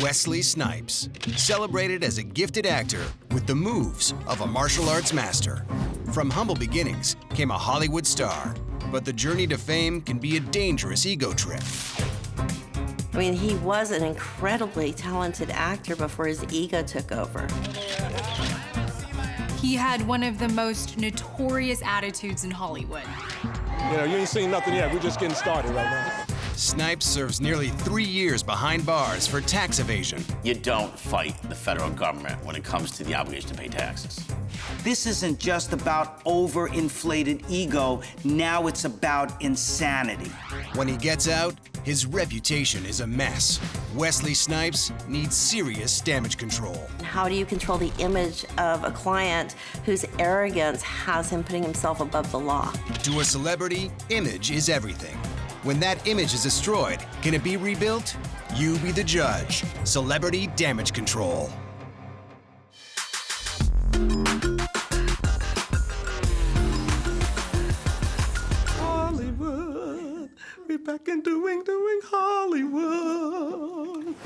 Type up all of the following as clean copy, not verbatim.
Wesley Snipes, celebrated as a gifted actor with the moves of a martial arts master. From humble beginnings came a Hollywood star, but the journey to fame can be a dangerous ego trip. I mean, he was an incredibly talented actor before his ego took over. He had one of the most notorious attitudes in Hollywood. You know, you ain't seen nothing yet. We're just getting started right now. Snipes serves nearly 3 years behind bars for tax evasion. You don't fight the federal government when it comes to the obligation to pay taxes. This isn't just about overinflated ego, now it's about insanity. When he gets out, his reputation is a mess. Wesley Snipes needs serious damage control. How do you control the image of a client whose arrogance has him putting himself above the law? To a celebrity, image is everything. When that image is destroyed, can it be rebuilt? You be the judge. Celebrity damage control. Hollywood, we're back in doing Hollywood.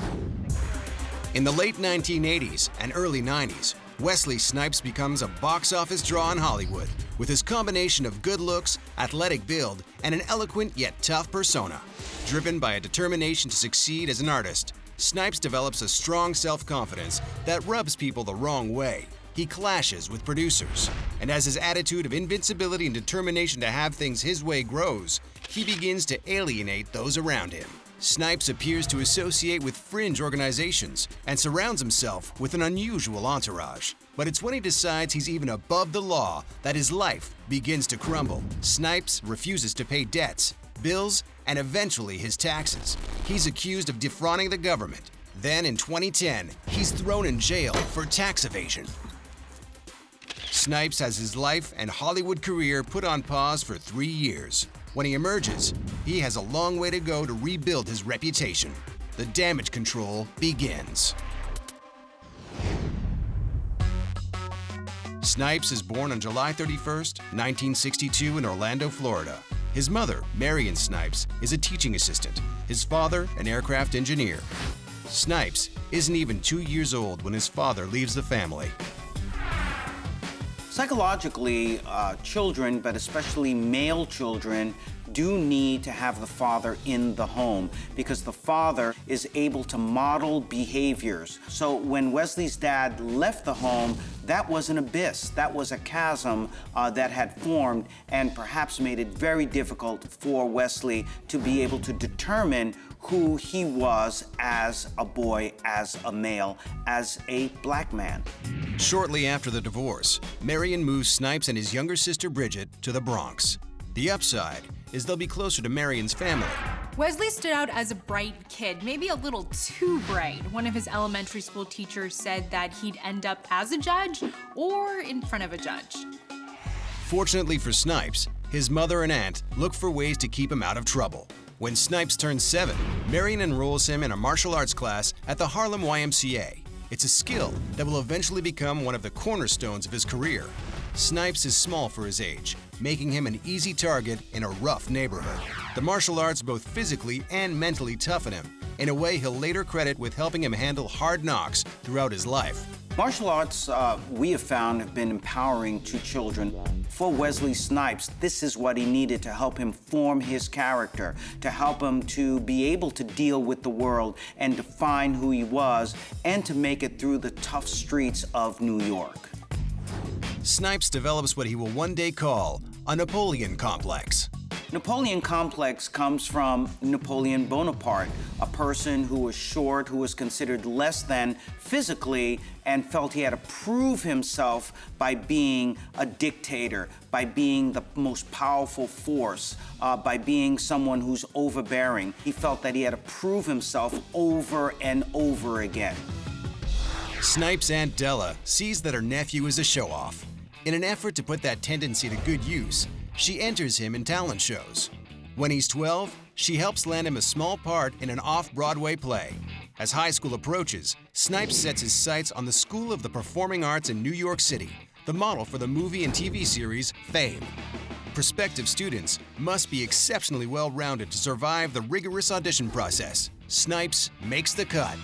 In the late 1980s and early 90s, Wesley Snipes becomes a box office draw in Hollywood with his combination of good looks, athletic build, and an eloquent yet tough persona. Driven by a determination to succeed as an artist, Snipes develops a strong self-confidence that rubs people the wrong way. He clashes with producers, and as his attitude of invincibility and determination to have things his way grows, he begins to alienate those around him. Snipes appears to associate with fringe organizations and surrounds himself with an unusual entourage. But it's when he decides he's even above the law that his life begins to crumble. Snipes refuses to pay debts, bills, and eventually his taxes. He's accused of defrauding the government. Then in 2010, he's thrown in jail for tax evasion. Snipes has his life and Hollywood career put on pause for 3 years. When he emerges, he has a long way to go to rebuild his reputation. The damage control begins. Snipes is born on July 31st, 1962 in Orlando, Florida. His mother, Marion Snipes, is a teaching assistant. His father, an aircraft engineer. Snipes isn't even 2 years old when his father leaves the family. Psychologically, children, but especially male children, do need to have the father in the home because the father is able to model behaviors. So when Wesley's dad left the home, that was an abyss, that was a chasm that had formed and perhaps made it very difficult for Wesley to be able to determine who he was as a boy, as a male, as a black man. Shortly after the divorce, Marion moves Snipes and his younger sister Bridget to the Bronx. The upside is they'll be closer to Marion's family. Wesley stood out as a bright kid, maybe a little too bright. One of his elementary school teachers said that he'd end up as a judge or in front of a judge. Fortunately for Snipes, his mother and aunt look for ways to keep him out of trouble. When Snipes turns 7, Marion enrolls him in a martial arts class at the Harlem YMCA. It's a skill that will eventually become one of the cornerstones of his career. Snipes is small for his age, making him an easy target in a rough neighborhood. The martial arts both physically and mentally toughen him, in a way he'll later credit with helping him handle hard knocks throughout his life. Martial arts, we have found, have been empowering to children. For Wesley Snipes, this is what he needed to help him form his character, to help him to be able to deal with the world and define who he was, and to make it through the tough streets of New York. Snipes develops what he will one day call a Napoleon complex. Napoleon complex comes from Napoleon Bonaparte, a person who was short, who was considered less than physically, and felt he had to prove himself by being a dictator, by being the most powerful force, by being someone who's overbearing. He felt that he had to prove himself over and over again. Snipes' Aunt Della sees that her nephew is a show-off. In an effort to put that tendency to good use, she enters him in talent shows. When he's 12, she helps land him a small part in an off-Broadway play. As high school approaches, Snipes sets his sights on the School of the Performing Arts in New York City, the model for the movie and TV series Fame. Prospective students must be exceptionally well-rounded to survive the rigorous audition process. Snipes makes the cut.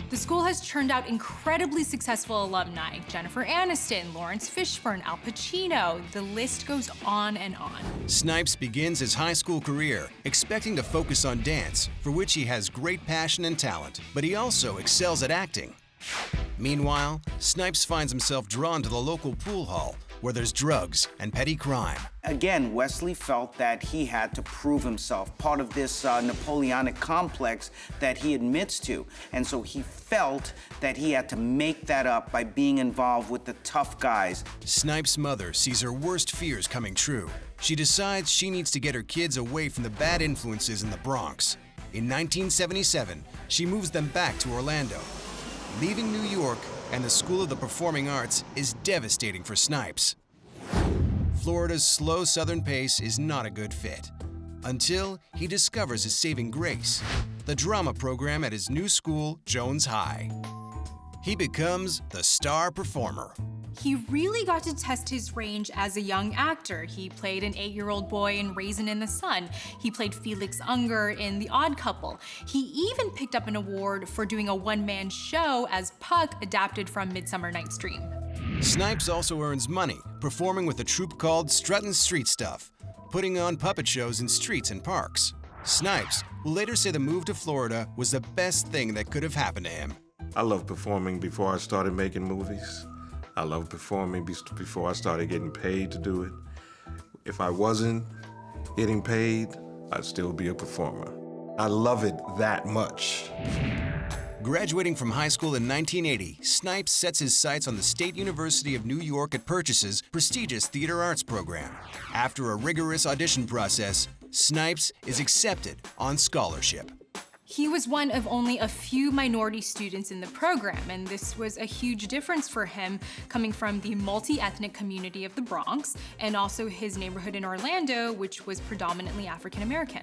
The school has churned out incredibly successful alumni: Jennifer Aniston, Lawrence Fishburne, Al Pacino. The list goes on and on. Snipes begins his high school career expecting to focus on dance, for which he has great passion and talent, but he also excels at acting. Meanwhile, Snipes finds himself drawn to the local pool hall, where there's drugs and petty crime. Again, Wesley felt that he had to prove himself, part of this Napoleonic complex that he admits to. And so he felt that he had to make that up by being involved with the tough guys. Snipes' mother sees her worst fears coming true. She decides she needs to get her kids away from the bad influences in the Bronx. In 1977, she moves them back to Orlando. Leaving New York and the School of the Performing Arts is devastating for Snipes. Florida's slow southern pace is not a good fit, until he discovers his saving grace, the drama program at his new school, Jones High. He becomes the star performer. He really got to test his range as a young actor. He played an 8-year-old boy in Raisin in the Sun. He played Felix Unger in The Odd Couple. He even picked up an award for doing a one-man show as Puck, adapted from Midsummer Night's Dream. Snipes also earns money performing with a troupe called Struttin' Street Stuff, putting on puppet shows in streets and parks. Snipes will later say the move to Florida was the best thing that could have happened to him. I loved performing before I started making movies. I loved performing before I started getting paid to do it. If I wasn't getting paid, I'd still be a performer. I love it that much. Graduating from high school in 1980, Snipes sets his sights on the State University of New York at Purchase's prestigious theater arts program. After a rigorous audition process, Snipes is accepted on scholarship. He was one of only a few minority students in the program, and this was a huge difference for him, coming from the multi-ethnic community of the Bronx and also his neighborhood in Orlando, which was predominantly African American.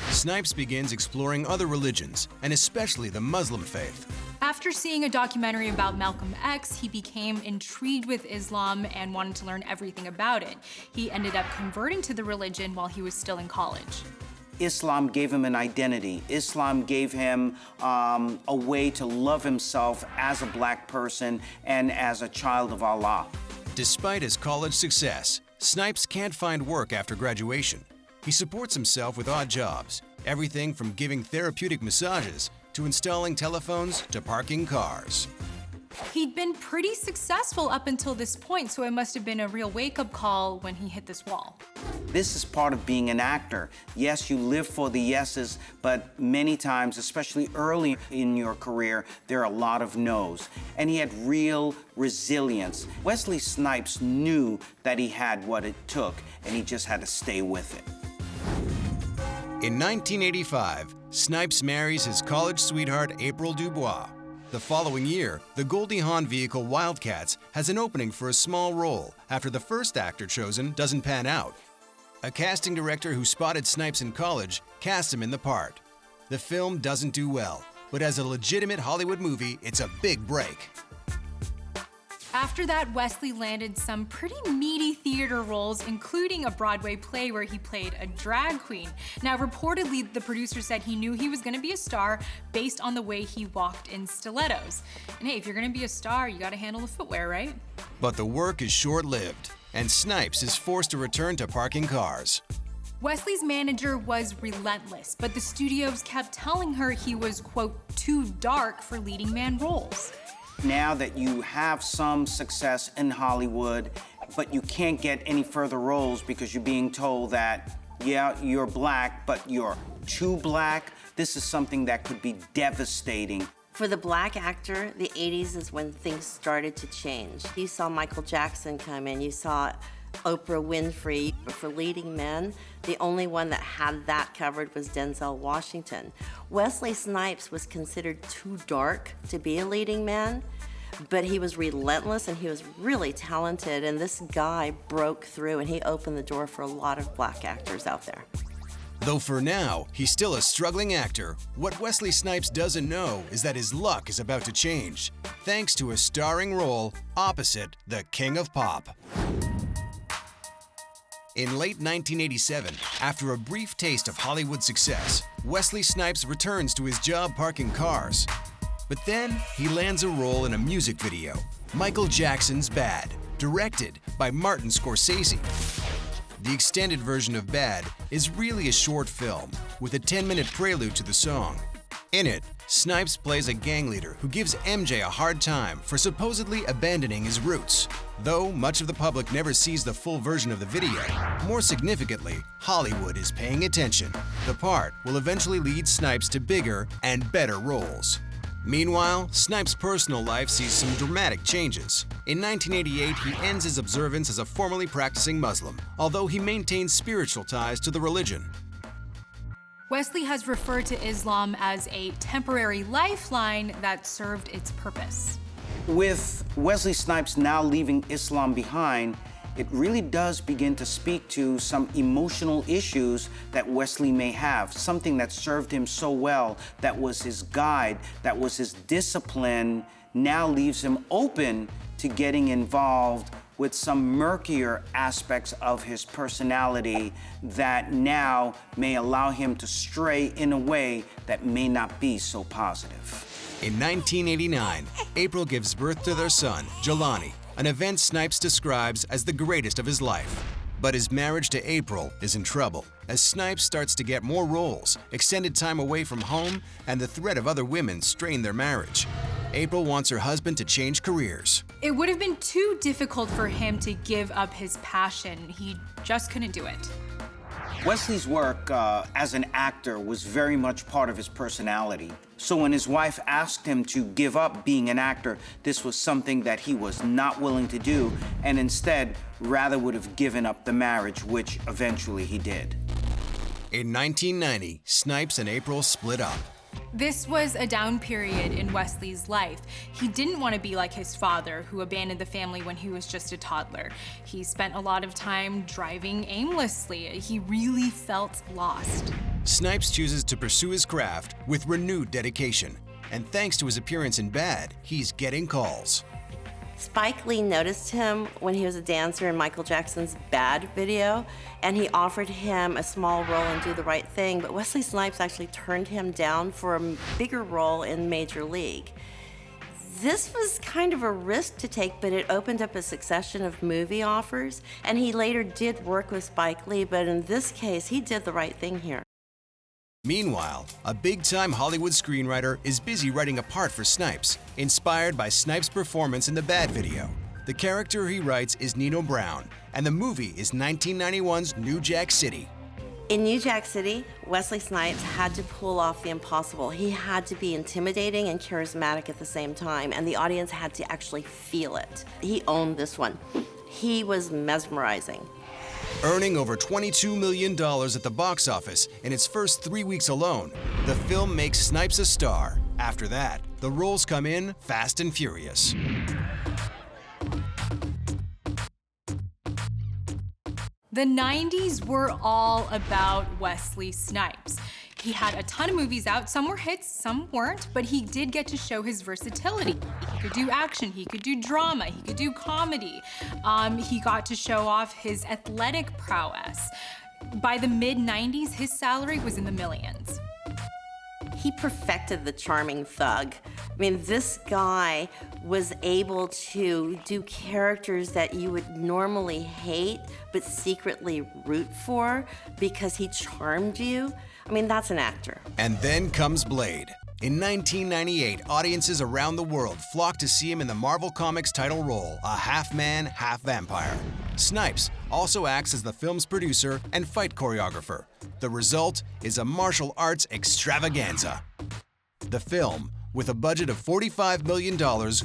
Snipes begins exploring other religions, and especially the Muslim faith. After seeing a documentary about Malcolm X, he became intrigued with Islam and wanted to learn everything about it. He ended up converting to the religion while he was still in college. Islam gave him an identity. Islam gave him a way to love himself as a black person and as a child of Allah. Despite his college success, Snipes can't find work after graduation. He supports himself with odd jobs, everything from giving therapeutic massages to installing telephones to parking cars. He'd been pretty successful up until this point, so it must have been a real wake-up call when he hit this wall. This is part of being an actor. Yes, you live for the yeses, but many times, especially early in your career, there are a lot of no's. And he had real resilience. Wesley Snipes knew that he had what it took, and he just had to stay with it. In 1985, Snipes marries his college sweetheart, April Dubois. The following year, the Goldie Hawn vehicle Wildcats has an opening for a small role after the first actor chosen doesn't pan out. A casting director who spotted Snipes in college cast him in the part. The film doesn't do well, but as a legitimate Hollywood movie, it's a big break. After that, Wesley landed some pretty meaty theater roles, including a Broadway play where he played a drag queen. Now, reportedly, the producer said he knew he was gonna be a star based on the way he walked in stilettos. And hey, if you're gonna be a star, you gotta handle the footwear, right? But the work is short-lived, and Snipes is forced to return to parking cars. Wesley's manager was relentless, but the studios kept telling her he was, quote, too dark for leading man roles. Now that you have some success in Hollywood, but you can't get any further roles because you're being told that, yeah, you're black, but you're too black, this is something that could be devastating. For the black actor, the 80s is when things started to change. You saw Michael Jackson come in, you saw Oprah Winfrey. For leading men, the only one that had that covered was Denzel Washington. Wesley Snipes was considered too dark to be a leading man, but he was relentless and he was really talented, and this guy broke through and he opened the door for a lot of black actors out there. Though for now, he's still a struggling actor, what Wesley Snipes doesn't know is that his luck is about to change, thanks to a starring role opposite the King of Pop. In late 1987, after a brief taste of Hollywood success, Wesley Snipes returns to his job parking cars. But then he lands a role in a music video, Michael Jackson's Bad, directed by Martin Scorsese. The extended version of Bad is really a short film with a 10-minute prelude to the song. In it, Snipes plays a gang leader who gives MJ a hard time for supposedly abandoning his roots. Though much of the public never sees the full version of the video, more significantly, Hollywood is paying attention. The part will eventually lead Snipes to bigger and better roles. Meanwhile, Snipes' personal life sees some dramatic changes. In 1988, he ends his observance as a formerly practicing Muslim, although he maintains spiritual ties to the religion. Wesley has referred to Islam as a temporary lifeline that served its purpose. With Wesley Snipes now leaving Islam behind, it really does begin to speak to some emotional issues that Wesley may have. Something that served him so well, that was his guide, that was his discipline, now leaves him open to getting involved with some murkier aspects of his personality that now may allow him to stray in a way that may not be so positive. In 1989, April gives birth to their son, Jelani, an event Snipes describes as the greatest of his life. But his marriage to April is in trouble as Snipes starts to get more roles, extended time away from home, and the threat of other women strain their marriage. April wants her husband to change careers. It would have been too difficult for him to give up his passion. He just couldn't do it. Wesley's work as an actor was very much part of his personality. So when his wife asked him to give up being an actor, this was something that he was not willing to do, and instead rather would have given up the marriage, which eventually he did. In 1990, Snipes and April split up. This was a down period in Wesley's life. He didn't want to be like his father, who abandoned the family when he was just a toddler. He spent a lot of time driving aimlessly. He really felt lost. Snipes chooses to pursue his craft with renewed dedication. And thanks to his appearance in Bad, he's getting calls. Spike Lee noticed him when he was a dancer in Michael Jackson's Bad video, and he offered him a small role in Do the Right Thing, but Wesley Snipes actually turned him down for a bigger role in Major League. This was kind of a risk to take, but it opened up a succession of movie offers, and he later did work with Spike Lee, but in this case, he did the right thing here. Meanwhile, a big-time Hollywood screenwriter is busy writing a part for Snipes, inspired by Snipes' performance in the Bad video. The character he writes is Nino Brown, and the movie is 1991's New Jack City. In New Jack City, Wesley Snipes had to pull off the impossible. He had to be intimidating and charismatic at the same time, and the audience had to actually feel it. He owned this one. He was mesmerizing. Earning over $22 million at the box office in its first 3 weeks alone, the film makes Snipes a star. After that, the roles come in fast and furious. The 90s were all about Wesley Snipes. He had a ton of movies out. Some were hits, some weren't, but he did get to show his versatility. He could do action, he could do drama, he could do comedy. He got to show off his athletic prowess. By the mid-90s, his salary was in the millions. He perfected the charming thug. I mean, this guy was able to do characters that you would normally hate, but secretly root for because he charmed you. I mean, that's an actor. And then comes Blade. In 1998, audiences around the world flocked to see him in the Marvel Comics title role, a half-man, half-vampire. Snipes also acts as the film's producer and fight choreographer. The result is a martial arts extravaganza. The film, with a budget of $45 million,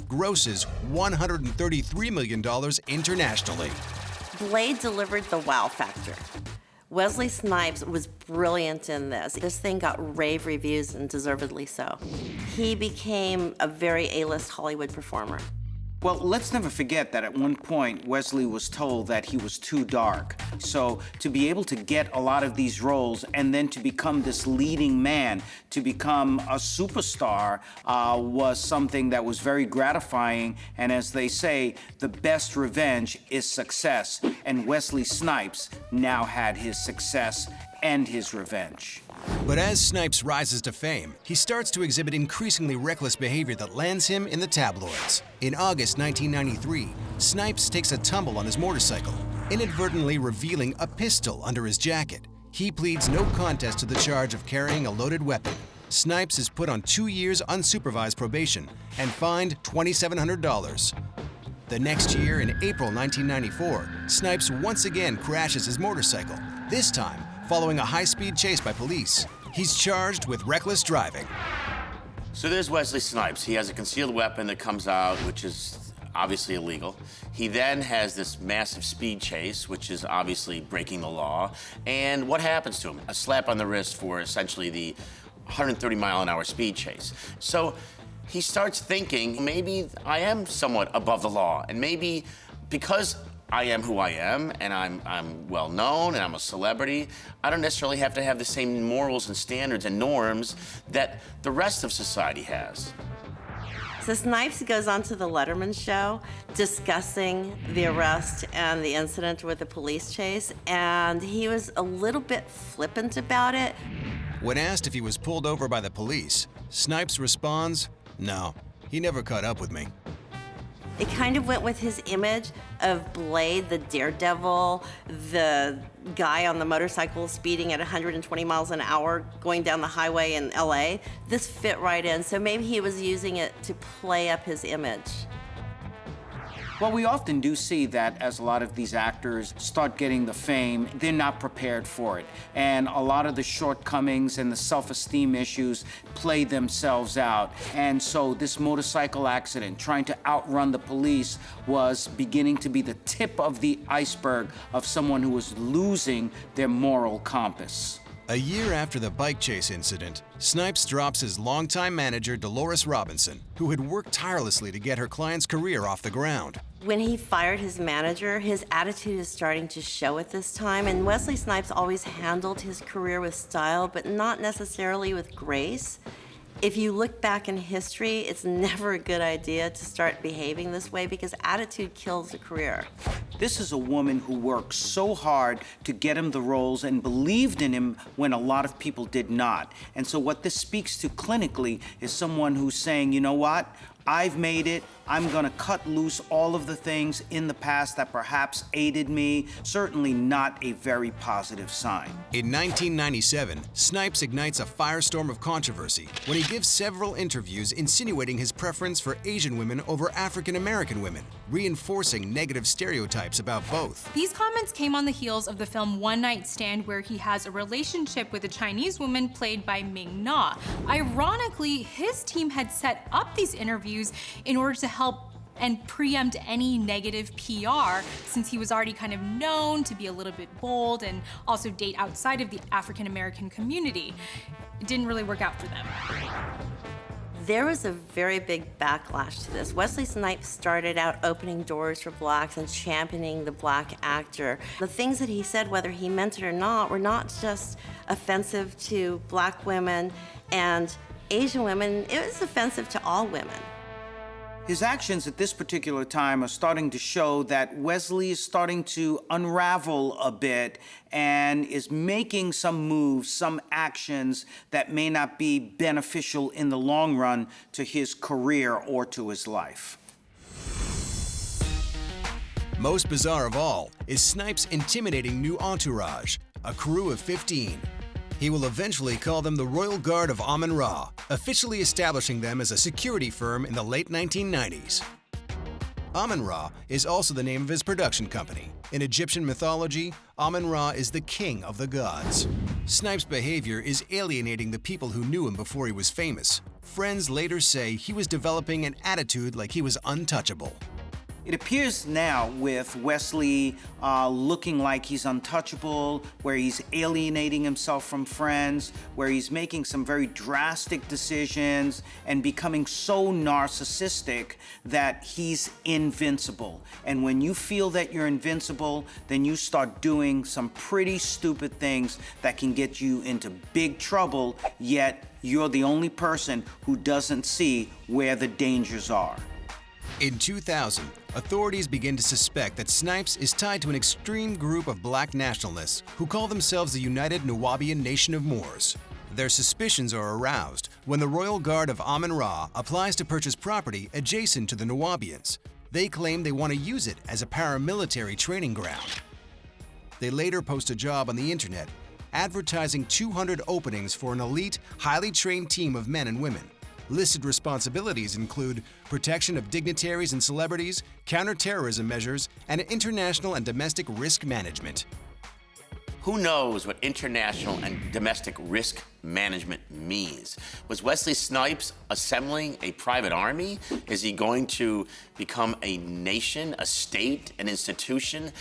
grosses $133 million internationally. Blade delivered the wow factor. Wesley Snipes was brilliant in this. This thing got rave reviews, and deservedly so. He became a very A-list Hollywood performer. Well, let's never forget that at one point, Wesley was told that he was too dark. So to be able to get a lot of these roles and then to become this leading man, to become a superstar, was something that was very gratifying. And as they say, the best revenge is success. And Wesley Snipes now had his success. and his revenge. But as Snipes rises to fame, he starts to exhibit increasingly reckless behavior that lands him in the tabloids. In August 1993, Snipes takes a tumble on his motorcycle, inadvertently revealing a pistol under his jacket. He pleads no contest to the charge of carrying a loaded weapon. Snipes is put on 2 years unsupervised probation and fined $2,700. The next year, in April 1994, Snipes once again crashes his motorcycle, this time following a high-speed chase by police. He's charged with reckless driving. So there's Wesley Snipes. He has a concealed weapon that comes out, which is obviously illegal. He then has this massive speed chase, which is obviously breaking the law. And what happens to him? A slap on the wrist for essentially the 130-mile-an-hour speed chase. So he starts thinking, maybe I am somewhat above the law, and maybe because I am who I am, and I'm well known, and I'm a celebrity, I don't necessarily have to have the same morals and standards and norms that the rest of society has. So Snipes goes on to the Letterman show discussing the arrest and the incident with the police chase, and he was a little bit flippant about it. When asked if he was pulled over by the police, Snipes responds, "No, he never caught up with me." It kind of went with his image of Blade, the daredevil, the guy on the motorcycle speeding at 120 miles an hour going down the highway in LA. This fit right in, so maybe he was using it to play up his image. Well, we often do see that as a lot of these actors start getting the fame, they're not prepared for it. And a lot of the shortcomings and the self-esteem issues play themselves out. And so this motorcycle accident, trying to outrun the police, was beginning to be the tip of the iceberg of someone who was losing their moral compass. A year after the bike chase incident, Snipes drops his longtime manager, Dolores Robinson, who had worked tirelessly to get her client's career off the ground. When he fired his manager, his attitude is starting to show at this time, and Wesley Snipes always handled his career with style, but not necessarily with grace. If you look back in history, it's never a good idea to start behaving this way because attitude kills a career. This is a woman who worked so hard to get him the roles and believed in him when a lot of people did not. And so what this speaks to clinically is someone who's saying, you know what? I've made it. I'm gonna cut loose all of the things in the past that perhaps aided me. Certainly not a very positive sign. In 1997, Snipes ignites a firestorm of controversy when he gives several interviews insinuating his preference for Asian women over African American women, reinforcing negative stereotypes about both. These comments came on the heels of the film One Night Stand, where he has a relationship with a Chinese woman played by Ming Na. Ironically, his team had set up these interviews in order to help and preempt any negative PR, since he was already kind of known to be a little bit bold and also date outside of the African American community. It didn't really work out for them. There was a very big backlash to this. Wesley Snipes started out opening doors for blacks and championing the black actor. The things that he said, whether he meant it or not, were not just offensive to black women and Asian women, it was offensive to all women. His actions at this particular time are starting to show that Wesley is starting to unravel a bit and is making some moves, some actions that may not be beneficial in the long run to his career or to his life. Most bizarre of all is Snipes' intimidating new entourage, a crew of 15. He will eventually call them the Royal Guard of Amun-Ra, officially establishing them as a security firm in the late 1990s. Amun-Ra is also the name of his production company. In Egyptian mythology, Amun-Ra is the king of the gods. Snipes' behavior is alienating the people who knew him before he was famous. Friends later say he was developing an attitude like he was untouchable. It appears now with Wesley looking like he's untouchable, where he's alienating himself from friends, where he's making some very drastic decisions and becoming so narcissistic that he's invincible. And when you feel that you're invincible, then you start doing some pretty stupid things that can get you into big trouble, yet you're the only person who doesn't see where the dangers are. In 2000, authorities begin to suspect that Snipes is tied to an extreme group of black nationalists who call themselves the United Nuwaubian Nation of Moors. Their suspicions are aroused when the Royal Guard of Amun-Ra applies to purchase property adjacent to the Nuwaubians. They claim they want to use it as a paramilitary training ground. They later post a job on the internet, advertising 200 openings for an elite, highly trained team of men and women. Listed responsibilities include protection of dignitaries and celebrities, counterterrorism measures, and international and domestic risk management. Who knows what international and domestic risk management means? Was Wesley Snipes assembling a private army? Is he going to become a nation, a state, an institution?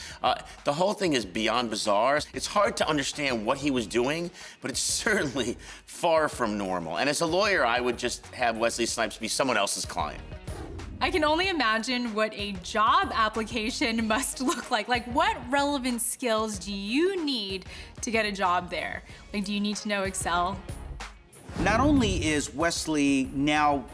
The whole thing is beyond bizarre. It's hard to understand what he was doing, but it's certainly far from normal. And as a lawyer, I would just have Wesley Snipes be someone else's client. I can only imagine what a job application must look like. Like, what relevant skills do you need to get a job there? Like, do you need to know Excel? Not only is Wesley now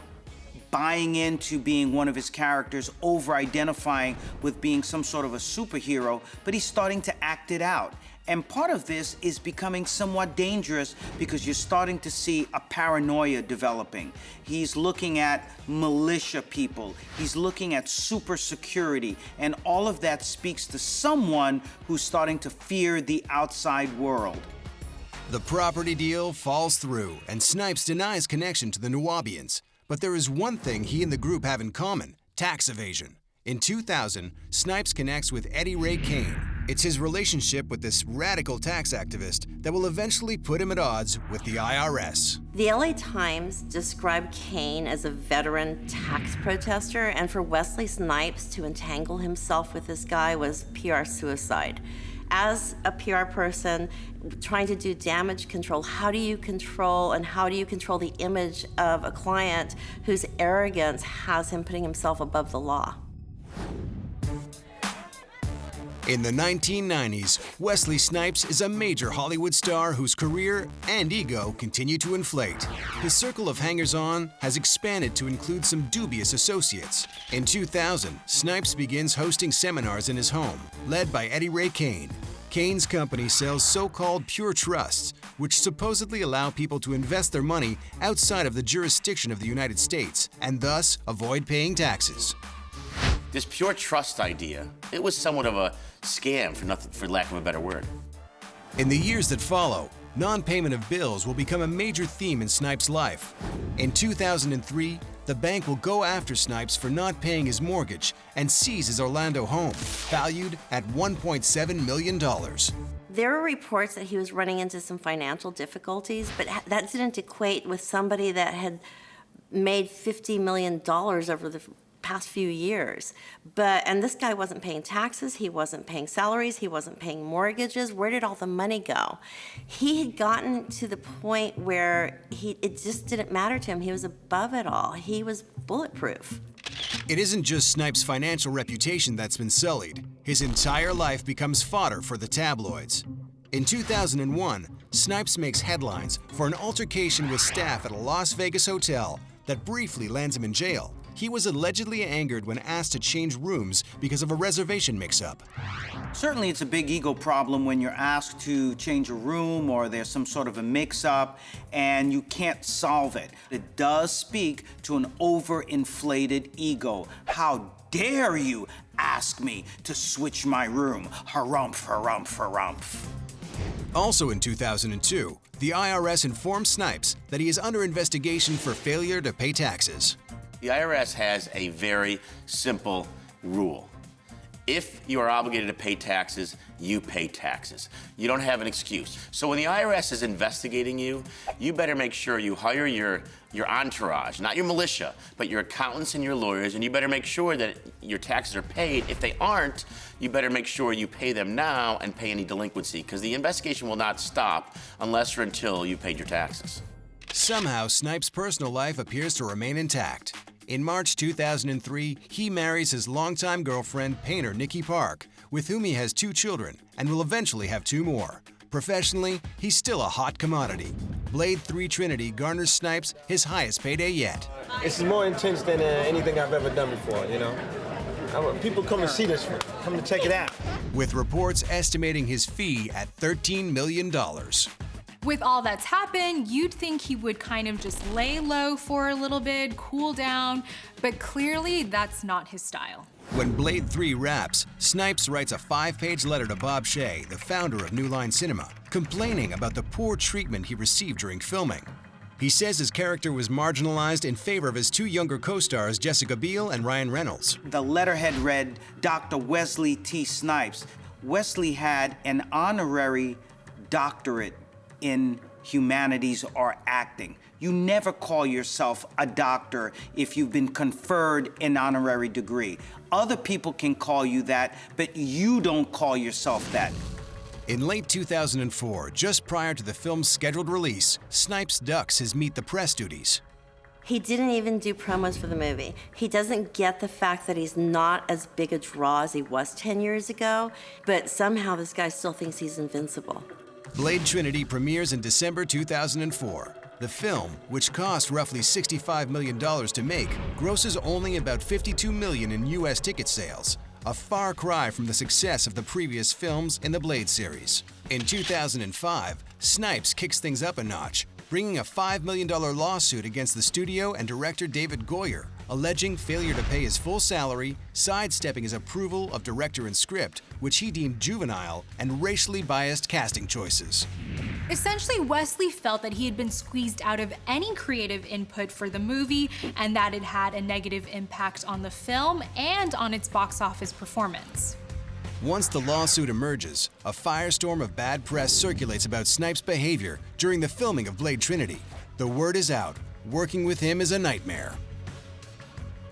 buying into being one of his characters, over-identifying with being some sort of a superhero, but he's starting to act it out. And part of this is becoming somewhat dangerous because you're starting to see a paranoia developing. He's looking at militia people, he's looking at super security, and all of that speaks to someone who's starting to fear the outside world. The property deal falls through, and Snipes denies connection to the Nuwaubians. But there is one thing he and the group have in common: tax evasion. In 2000, Snipes connects with Eddie Ray Kane. It's his relationship with this radical tax activist that will eventually put him at odds with the IRS. The LA Times described Kane as a veteran tax protester, and for Wesley Snipes to entangle himself with this guy was PR suicide. As a PR person trying to do damage control, how do you control the image of a client whose arrogance has him putting himself above the law? In the 1990s, Wesley Snipes is a major Hollywood star whose career and ego continue to inflate. His circle of hangers-on has expanded to include some dubious associates. In 2000, Snipes begins hosting seminars in his home, led by Eddie Ray Kane. Kane's company sells so-called pure trusts, which supposedly allow people to invest their money outside of the jurisdiction of the United States and thus avoid paying taxes. This pure trust idea, it was somewhat of a scam, for lack of a better word. In the years that follow, non-payment of bills will become a major theme in Snipes' life. In 2003, the bank will go after Snipes for not paying his mortgage and seize his Orlando home, valued at $1.7 million. There were reports that he was running into some financial difficulties, but that didn't equate with somebody that had made $50 million over the past few years. And this guy wasn't paying taxes, he wasn't paying salaries, he wasn't paying mortgages. Where did all the money go? He had gotten to the point where it just didn't matter to him. He was above it all. He was bulletproof. It isn't just Snipes' financial reputation that's been sullied. His entire life becomes fodder for the tabloids. In 2001, Snipes makes headlines for an altercation with staff at a Las Vegas hotel that briefly lands him in jail. He was allegedly angered when asked to change rooms because of a reservation mix-up. Certainly it's a big ego problem when you're asked to change a room or there's some sort of a mix-up and you can't solve it. It does speak to an overinflated ego. How dare you ask me to switch my room? Harumph, harumph, harumph. Also in 2002, the IRS informed Snipes that he is under investigation for failure to pay taxes. The IRS has a very simple rule. If you are obligated to pay taxes, you pay taxes. You don't have an excuse. So when the IRS is investigating you, you better make sure you hire your entourage, not your militia, but your accountants and your lawyers, and you better make sure that your taxes are paid. If they aren't, you better make sure you pay them now and pay any delinquency, because the investigation will not stop unless or until you paid your taxes. Somehow, Snipes' personal life appears to remain intact. In March 2003, he marries his longtime girlfriend, painter Nikki Park, with whom he has 2 children and will eventually have 2 more. Professionally, he's still a hot commodity. Blade 3 Trinity garners Snipes his highest payday yet. It's more intense than anything I've ever done before, you know? People come to see this one, come to check it out. With reports estimating his fee at $13 million. With all that's happened, you'd think he would kind of just lay low for a little bit, cool down, but clearly that's not his style. When Blade 3 wraps, Snipes writes a 5-page letter to Bob Shaye, the founder of New Line Cinema, complaining about the poor treatment he received during filming. He says his character was marginalized in favor of his 2 younger co-stars, Jessica Biel and Ryan Reynolds. The letterhead read, Dr. Wesley T. Snipes. Wesley had an honorary doctorate in humanities or acting. You never call yourself a doctor if you've been conferred an honorary degree. Other people can call you that, but you don't call yourself that. In late 2004, just prior to the film's scheduled release, Snipes ducks his Meet the Press duties. He didn't even do promos for the movie. He doesn't get the fact that he's not as big a draw as he was 10 years ago, but somehow this guy still thinks he's invincible. Blade Trinity premieres in December 2004. The film, which cost roughly $65 million to make, grosses only about $52 million in U.S. ticket sales, a far cry from the success of the previous films in the Blade series. In 2005, Snipes kicks things up a notch, bringing a $5 million lawsuit against the studio and director David Goyer, alleging failure to pay his full salary, sidestepping his approval of director and script, which he deemed juvenile and racially biased casting choices. Essentially, Wesley felt that he had been squeezed out of any creative input for the movie and that it had a negative impact on the film and on its box office performance. Once the lawsuit emerges, a firestorm of bad press circulates about Snipes' behavior during the filming of Blade Trinity. The word is out, working with him is a nightmare.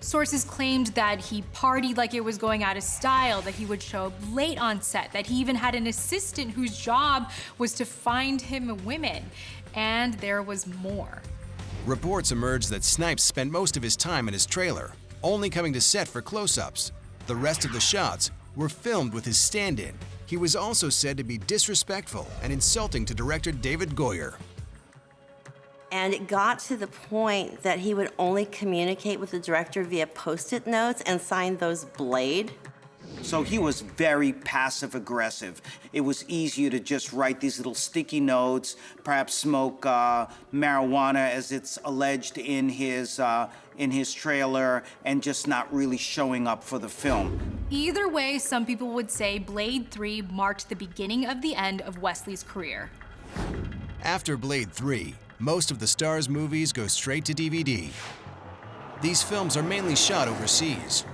Sources claimed that he partied like it was going out of style, that he would show up late on set, that he even had an assistant whose job was to find him women, and there was more. Reports emerged that Snipes spent most of his time in his trailer, only coming to set for close-ups. The rest of the shots were filmed with his stand-in. He was also said to be disrespectful and insulting to director David Goyer. And it got to the point that he would only communicate with the director via Post-it notes and sign those Blade. So he was very passive-aggressive. It was easier to just write these little sticky notes, perhaps smoke marijuana, as it's alleged in his trailer, and just not really showing up for the film. Either way, some people would say Blade 3 marked the beginning of the end of Wesley's career. After Blade 3, most of the star's movies go straight to DVD. These films are mainly shot overseas.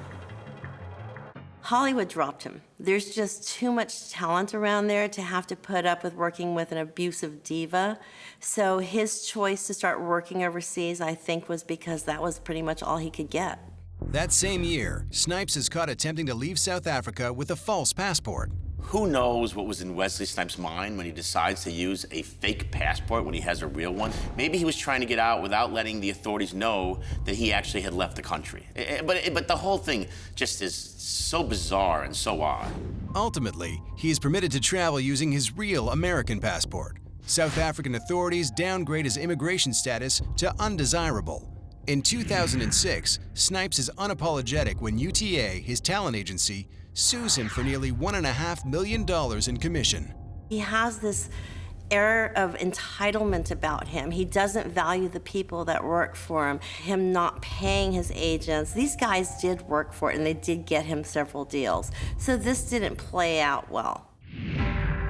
Hollywood dropped him. There's just too much talent around there to have to put up with working with an abusive diva. So his choice to start working overseas, I think, was because that was pretty much all he could get. That same year, Snipes is caught attempting to leave South Africa with a false passport. Who knows what was in Wesley Snipes' mind when he decides to use a fake passport when he has a real one? Maybe he was trying to get out without letting the authorities know that he actually had left the country. But the whole thing just is so bizarre and so odd. Ultimately, he is permitted to travel using his real American passport. South African authorities downgrade his immigration status to undesirable. In 2006, Snipes is unapologetic when UTA, his talent agency, sues him for nearly $1.5 million in commission. He has this air of entitlement about him. He doesn't value the people that work for him not paying his agents. These guys did work for it, and they did get him several deals. So this didn't play out well.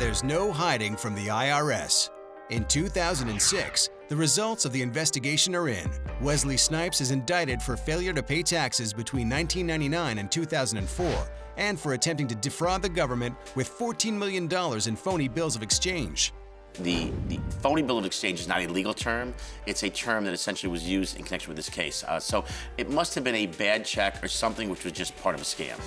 There's no hiding from the IRS. In 2006, the results of the investigation are in. Wesley Snipes is indicted for failure to pay taxes between 1999 and 2004, and for attempting to defraud the government with $14 million in phony bills of exchange. The phony bill of exchange is not a legal term. It's a term that essentially was used in connection with this case. So it must have been a bad check or something which was just part of a scam.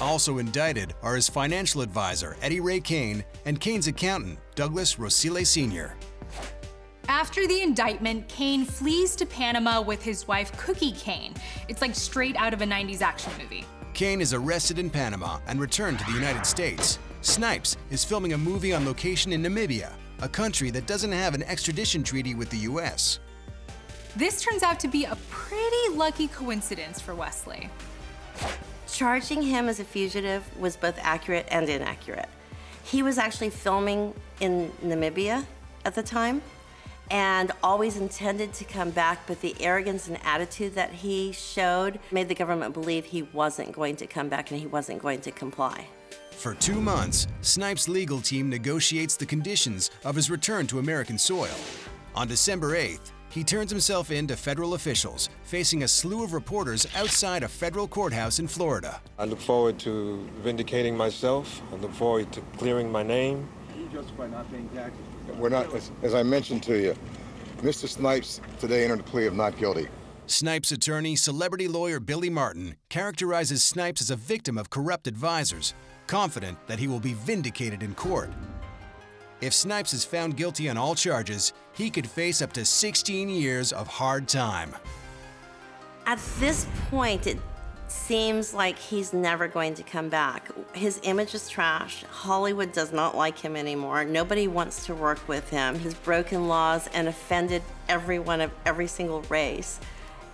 Also indicted are his financial advisor, Eddie Ray Kane, and Kane's accountant, Douglas Rosile Sr. After the indictment, Kane flees to Panama with his wife, Cookie Kane. It's like straight out of a 90s action movie. Kane is arrested in Panama and returned to the United States. Snipes is filming a movie on location in Namibia, a country that doesn't have an extradition treaty with the US. This turns out to be a pretty lucky coincidence for Wesley. Charging him as a fugitive was both accurate and inaccurate. He was actually filming in Namibia at the time and always intended to come back, but the arrogance and attitude that he showed made the government believe he wasn't going to come back and he wasn't going to comply. For 2 months, Snipes' legal team negotiates the conditions of his return to American soil. On December 8th, he turns himself in to federal officials, facing a slew of reporters outside a federal courthouse in Florida. I look forward to vindicating myself. I look forward to clearing my name. You justify not paying taxes? We're not, as I mentioned to you, Mr. Snipes today entered a plea of not guilty. Snipes' attorney, celebrity lawyer Billy Martin, characterizes Snipes as a victim of corrupt advisors, confident that he will be vindicated in court. If Snipes is found guilty on all charges, he could face up to 16 years of hard time. At this point, it seems like he's never going to come back. His image is trashed. Hollywood does not like him anymore. Nobody wants to work with him. He's broken laws and offended everyone of every single race.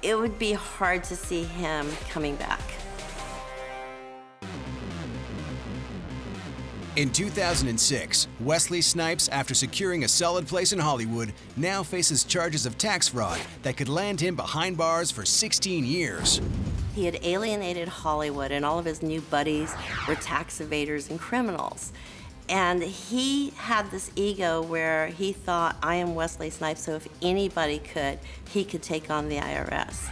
It would be hard to see him coming back. In 2006, Wesley Snipes, after securing a solid place in Hollywood, now faces charges of tax fraud that could land him behind bars for 16 years. He had alienated Hollywood, and all of his new buddies were tax evaders and criminals. And he had this ego where he thought, I am Wesley Snipes, so if anybody could, he could take on the IRS.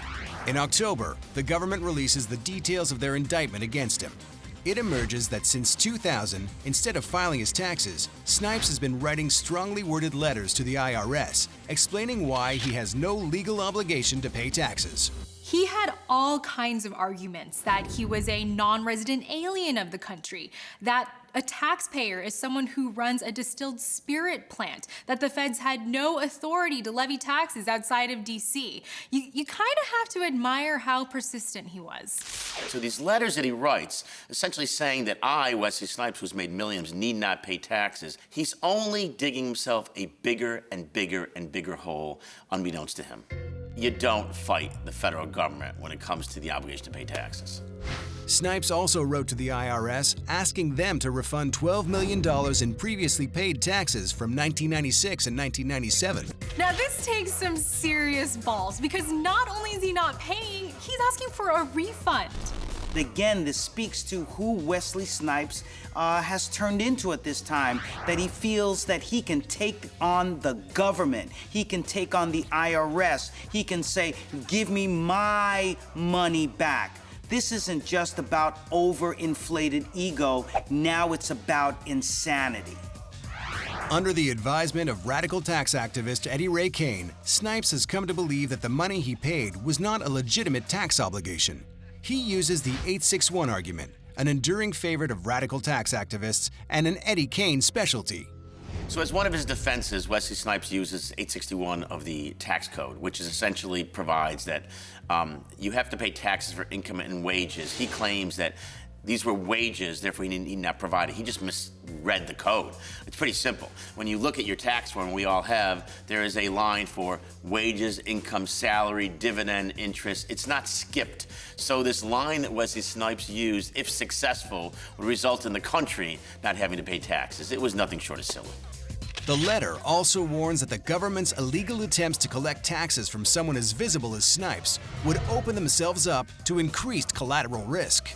In October, the government releases the details of their indictment against him. It emerges that since 2000, instead of filing his taxes, Snipes has been writing strongly worded letters to the IRS, explaining why he has no legal obligation to pay taxes. He had all kinds of arguments that he was a non-resident alien of the country, that a taxpayer is someone who runs a distilled spirit plant, that the feds had no authority to levy taxes outside of DC. You kind of have to admire how persistent he was. So these letters that he writes, essentially saying that I, Wesley Snipes, who's made millions, need not pay taxes, he's only digging himself a bigger and bigger and bigger hole, unbeknownst to him. You don't fight the federal government when it comes to the obligation to pay taxes. Snipes also wrote to the IRS asking them to refund $12 million in previously paid taxes from 1996 and 1997. Now this takes some serious balls because not only is he not paying, he's asking for a refund. Again, this speaks to who Wesley Snipes has turned into at this time, that he feels that he can take on the government, he can take on the IRS, he can say, give me my money back. This isn't just about overinflated ego, now it's about insanity. Under the advisement of radical tax activist Eddie Ray Kane, Snipes has come to believe that the money he paid was not a legitimate tax obligation. He uses the 861 argument, an enduring favorite of radical tax activists and an Eddie Kane specialty. So as one of his defenses, Wesley Snipes uses 861 of the tax code, which is essentially provides that you have to pay taxes for income and wages. He claims that these were wages, therefore he need not provide it. He just misread the code. It's pretty simple. When you look at your tax form, we all have, there is a line for wages, income, salary, dividend, interest. It's not skipped. So this line that Wesley Snipes used, if successful, would result in the country not having to pay taxes. It was nothing short of silly. The letter also warns that the government's illegal attempts to collect taxes from someone as visible as Snipes would open themselves up to increased collateral risk.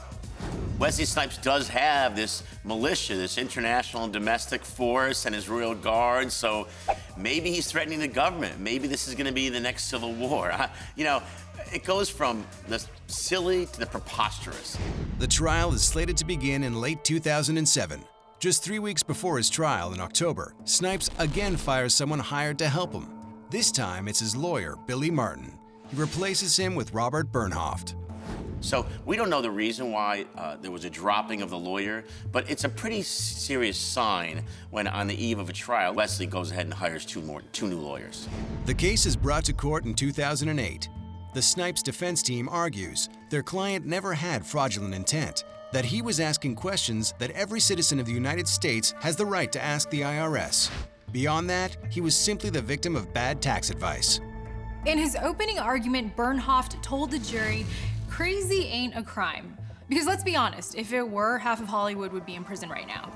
Wesley Snipes does have this militia, this international and domestic force and his royal guard, so maybe he's threatening the government. Maybe this is going to be the next civil war. You know, it goes from the silly to the preposterous. The trial is slated to begin in late 2007. Just 3 weeks before his trial in October, Snipes again fires someone hired to help him. This time, it's his lawyer, Billy Martin. He replaces him with Robert Bernhoft. So we don't know the reason why there was a dropping of the lawyer, but it's a pretty serious sign when on the eve of a trial, Wesley goes ahead and hires two new lawyers. The case is brought to court in 2008. The Snipes defense team argues their client never had fraudulent intent, that he was asking questions that every citizen of the United States has the right to ask the IRS. Beyond that, he was simply the victim of bad tax advice. In his opening argument, Bernhoft told the jury, "Crazy ain't a crime." Because let's be honest, if it were, half of Hollywood would be in prison right now.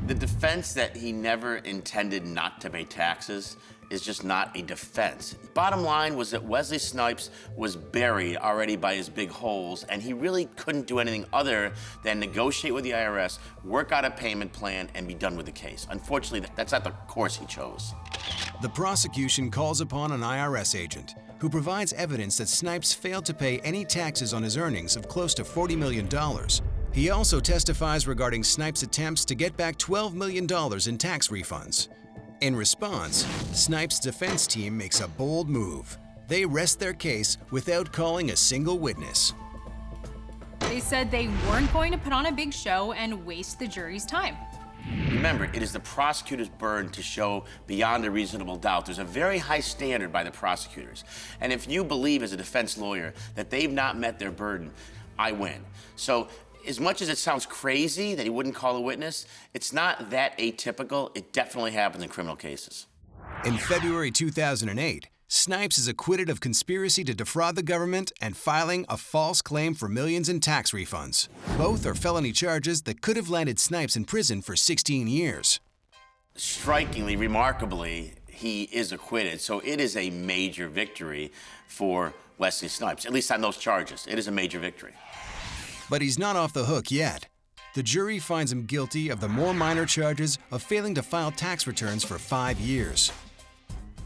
The defense that he never intended not to pay taxes is just not a defense. Bottom line was that Wesley Snipes was buried already by his big holes, and he really couldn't do anything other than negotiate with the IRS, work out a payment plan, and be done with the case. Unfortunately, that's not the course he chose. The prosecution calls upon an IRS agent who provides evidence that Snipes failed to pay any taxes on his earnings of close to $40 million. He also testifies regarding Snipes' attempts to get back $12 million in tax refunds. In response, Snipes' defense team makes a bold move. They rest their case without calling a single witness. They said they weren't going to put on a big show and waste the jury's time. Remember, it is the prosecutor's burden to show beyond a reasonable doubt. There's a very high standard by the prosecutors. And if you believe as a defense lawyer that they've not met their burden, I win. So as much as it sounds crazy that he wouldn't call a witness, it's not that atypical. It definitely happens in criminal cases. In February 2008, Snipes is acquitted of conspiracy to defraud the government and filing a false claim for millions in tax refunds. Both are felony charges that could have landed Snipes in prison for 16 years. Strikingly, remarkably, he is acquitted, so it is a major victory for Wesley Snipes, at least on those charges. It is a major victory. But he's not off the hook yet. The jury finds him guilty of the more minor charges of failing to file tax returns for 5 years.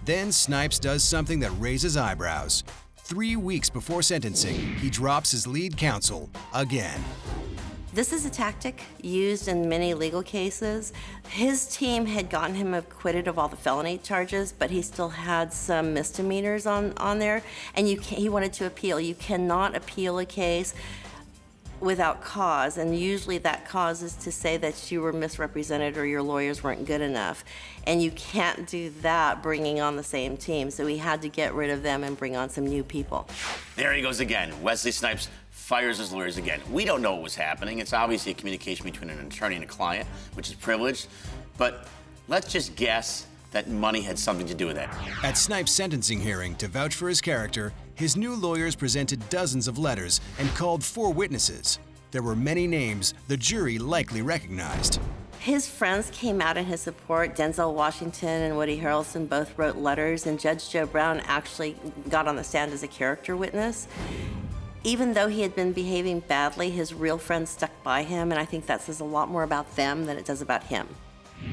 Then Snipes does something that raises eyebrows. 3 weeks before sentencing, he drops his lead counsel again. This is a tactic used in many legal cases. His team had gotten him acquitted of all the felony charges, but he still had some misdemeanors on there, and he wanted to appeal. You cannot appeal a case without cause, and usually that cause is to say that you were misrepresented or your lawyers weren't good enough. And you can't do that bringing on the same team, so we had to get rid of them and bring on some new people. There he goes again. Wesley Snipes fires his lawyers again. We don't know what was happening. It's obviously a communication between an attorney and a client, which is privileged, but let's just guess that money had something to do with that. At Snipes' sentencing hearing, to vouch for his character, his new lawyers presented dozens of letters and called 4 witnesses. There were many names the jury likely recognized. His friends came out in his support. Denzel Washington and Woody Harrelson both wrote letters, and Judge Joe Brown actually got on the stand as a character witness. Even though he had been behaving badly, his real friends stuck by him, and I think that says a lot more about them than it does about him.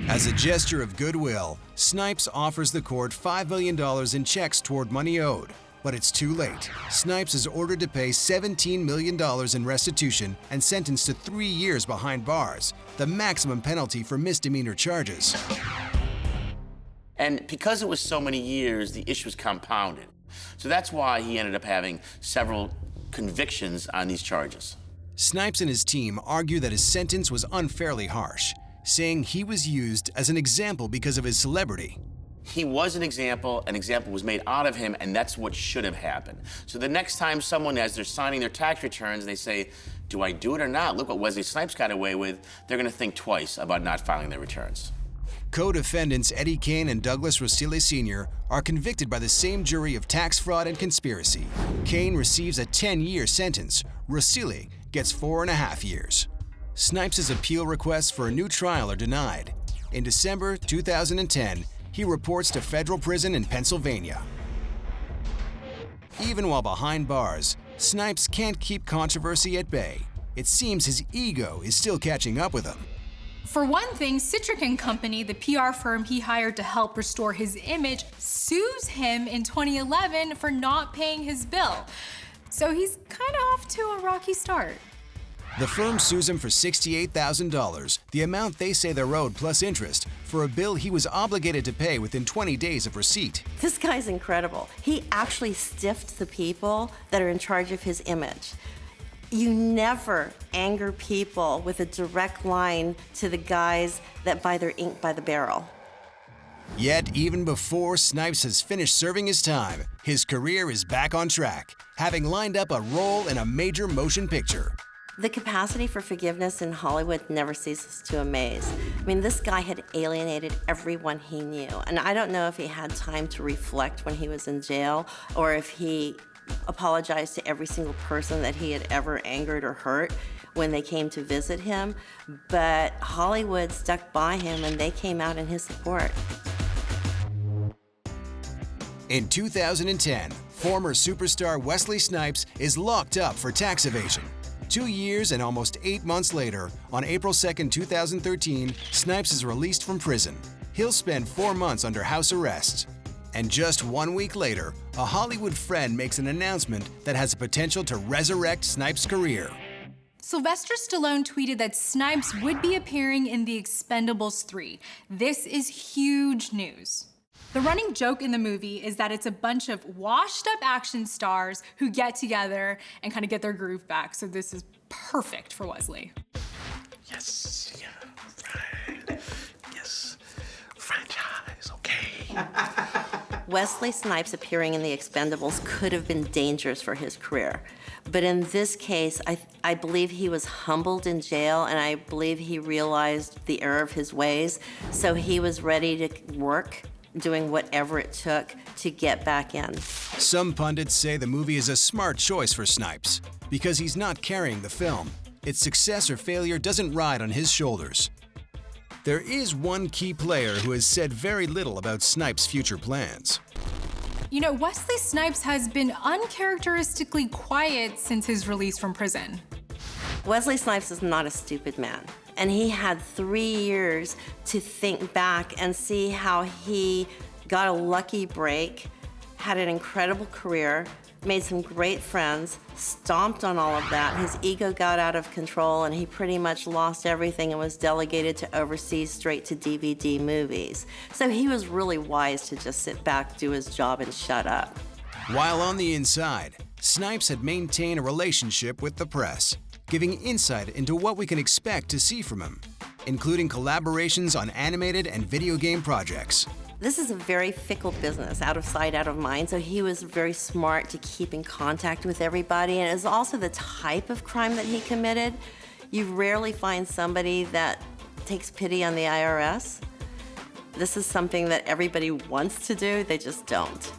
As a gesture of goodwill, Snipes offers the court $5 million in checks toward money owed. But it's too late. Snipes is ordered to pay $17 million in restitution and sentenced to 3 years behind bars, the maximum penalty for misdemeanor charges. And because it was so many years, the issue was compounded. So that's why he ended up having several convictions on these charges. Snipes and his team argue that his sentence was unfairly harsh, saying he was used as an example because of his celebrity. He was an example was made out of him, and that's what should have happened. So the next time someone, as they're signing their tax returns, they say, do I do it or not? Look what Wesley Snipes got away with. They're gonna think twice about not filing their returns. Co-defendants Eddie Kane and Douglas Rossili Sr. are convicted by the same jury of tax fraud and conspiracy. Kane receives a 10-year sentence. Rossili gets 4.5 years. Snipes' appeal requests for a new trial are denied. In December 2010, he reports to federal prison in Pennsylvania. Even while behind bars, Snipes can't keep controversy at bay. It seems his ego is still catching up with him. For one thing, Citric & Company, the PR firm he hired to help restore his image, sues him in 2011 for not paying his bill. So he's kind of off to a rocky start. The firm sues him for $68,000, the amount they say they're owed plus interest, for a bill he was obligated to pay within 20 days of receipt. This guy's incredible. He actually stiffed the people that are in charge of his image. You never anger people with a direct line to the guys that buy their ink by the barrel. Yet, even before Snipes has finished serving his time, his career is back on track, having lined up a role in a major motion picture. The capacity for forgiveness in Hollywood never ceases to amaze. I mean, this guy had alienated everyone he knew, and I don't know if he had time to reflect when he was in jail or if he apologized to every single person that he had ever angered or hurt when they came to visit him, but Hollywood stuck by him and they came out in his support. In 2010, former superstar Wesley Snipes is locked up for tax evasion. 2 years and almost 8 months later, on April 2, 2013, Snipes is released from prison. He'll spend 4 months under house arrest. And just 1 week later, a Hollywood friend makes an announcement that has the potential to resurrect Snipes' career. Sylvester Stallone tweeted that Snipes would be appearing in The Expendables 3. This is huge news. The running joke in the movie is that it's a bunch of washed-up action stars who get together and kind of get their groove back, so this is perfect for Wesley. Yes, yeah, right. Yes, franchise, okay. Wesley Snipes appearing in The Expendables could have been dangerous for his career. But in this case, I believe he was humbled in jail, and I believe he realized the error of his ways, so he was ready to work, doing whatever it took to get back in. Some pundits say the movie is a smart choice for Snipes because he's not carrying the film. Its success or failure doesn't ride on his shoulders. There is one key player who has said very little about Snipes' future plans. You know, Wesley Snipes has been uncharacteristically quiet since his release from prison. Wesley Snipes is not a stupid man, and he had 3 years to think back and see how he got a lucky break, had an incredible career, made some great friends, stomped on all of that. His ego got out of control, and he pretty much lost everything and was delegated to overseas straight-to-DVD movies. So he was really wise to just sit back, do his job, and shut up. While on the inside, Snipes had maintained a relationship with the press, giving insight into what we can expect to see from him, including collaborations on animated and video game projects. This is a very fickle business, out of sight, out of mind, so he was very smart to keep in contact with everybody, and it was also the type of crime that he committed. You rarely find somebody that takes pity on the IRS. This is something that everybody wants to do, they just don't.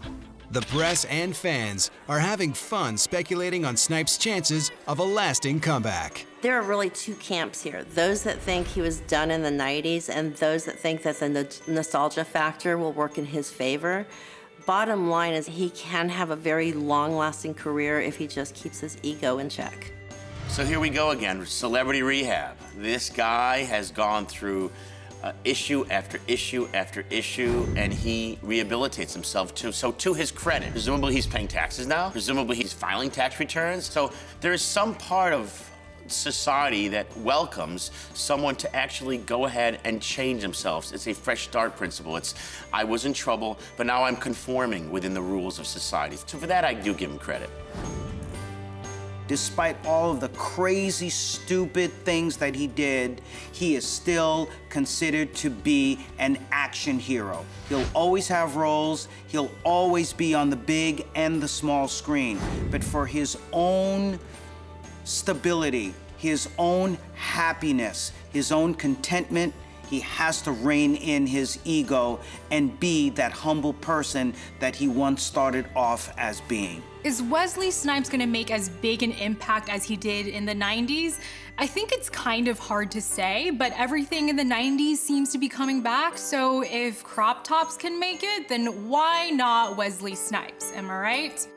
The press and fans are having fun speculating on Snipes' chances of a lasting comeback. There are really 2 camps here. Those that think he was done in the 90s and those that think that the nostalgia factor will work in his favor. Bottom line is he can have a very long-lasting career if he just keeps his ego in check. So here we go again, celebrity rehab. This guy has gone through issue after issue after issue, and he rehabilitates himself too. So to his credit, presumably he's paying taxes now, presumably he's filing tax returns. So there is some part of society that welcomes someone to actually go ahead and change themselves. It's a fresh start principle. It's, I was in trouble, but now I'm conforming within the rules of society. So for that, I do give him credit. Despite all of the crazy, stupid things that he did, he is still considered to be an action hero. He'll always have roles, he'll always be on the big and the small screen. But for his own stability, his own happiness, his own contentment, he has to rein in his ego and be that humble person that he once started off as being. Is Wesley Snipes gonna make as big an impact as he did in the 90s? I think it's kind of hard to say, but everything in the 90s seems to be coming back, so if crop tops can make it, then why not Wesley Snipes, am I right?